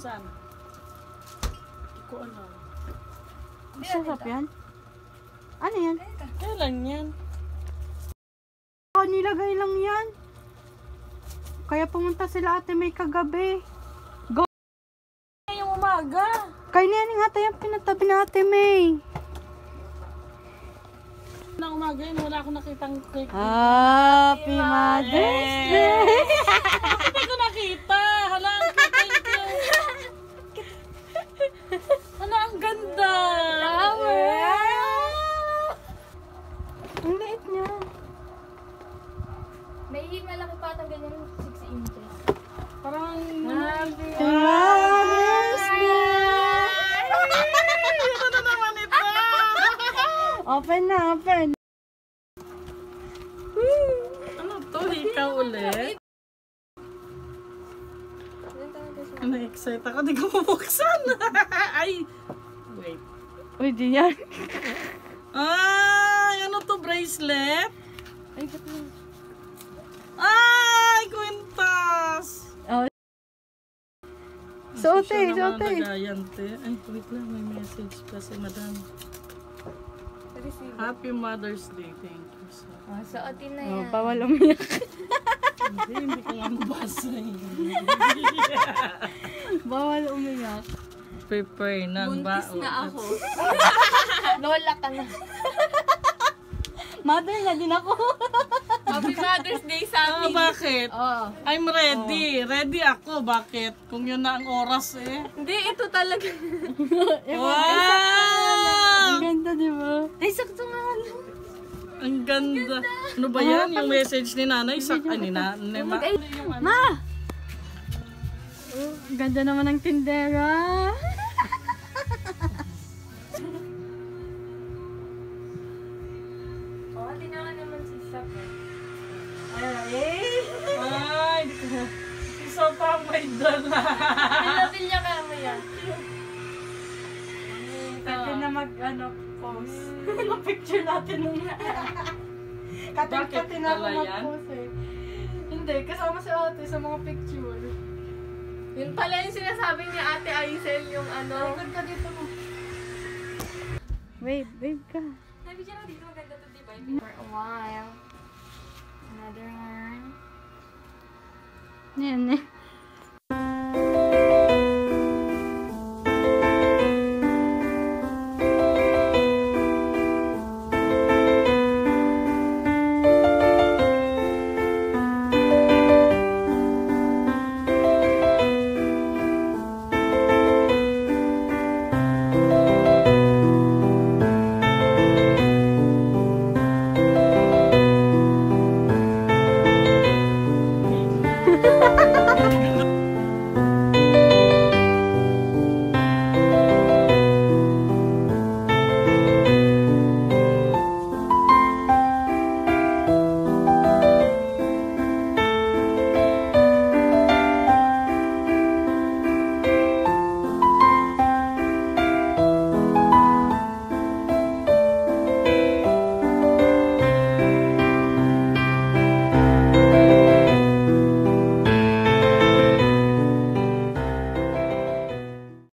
buksan. Hindi ko alam. Masarap yan? Ano yan? Kailan yan? Oh, nilagay lang yan. Kaya pumunta sila Ate May kagabi. Go! Yung umaga. Kaya niyan nga tayo pinatabi na Ate May. Na umaga yun, wala akong nakitang cake. Happy Mother's Day! Hindi ko nakita. Hala, thank you. Hala, ang ganda. Ang liit niya. May malaki pa atang ganyan 6 inches. Parang Happy Mother's Day! ito na naman ito. Open na, open. Ano to? Ikaw ulit? Na-excite ako. Di ko mabuksan. Ay! Wait. Uy, di yan. Ay! Ano to? Bracelet? Ay, ba't mo? Ay! Kwintas! Oh. Suote, suote. Ay, wait lang. May message pa si madam. Happy Mother's Day. Thank you, sir. Oh, suotin na Oh, yan. bawal umiyak. Hindi ko nga mabasa yun. Bawal umiyak. Prepare ng Buntis baon. na ako. Lola ka na. Mother na din ako. Happy Mother's Day sa Ah, amin. bakit? Oh. I'm ready. Ready ako. Bakit? Kung yun na ang oras eh. Hindi, ito talaga. Wow! Ang ganda, di ba? Ay, sakto nga. Ang ganda. Ano ba yan? Yung message ni nanay? Ni nanay. Ma! Ang ganda naman ng tindera. Oh, tinawa naman si Sap. Ay, di ko. Isa pa may dala. Pinatilya ka mo yan. Pwede na pose. Picture natin nung Bakit na ako pala yan? mag-pose eh. Hindi, kasama si ate sa mga picture. Yun pala yung sinasabi ni Ate Aisel, yung ano. Likod ka dito mo. Wave, wave ka. Sabi siya na dito, maganda to, diba? For a while. Another one. Yan eh.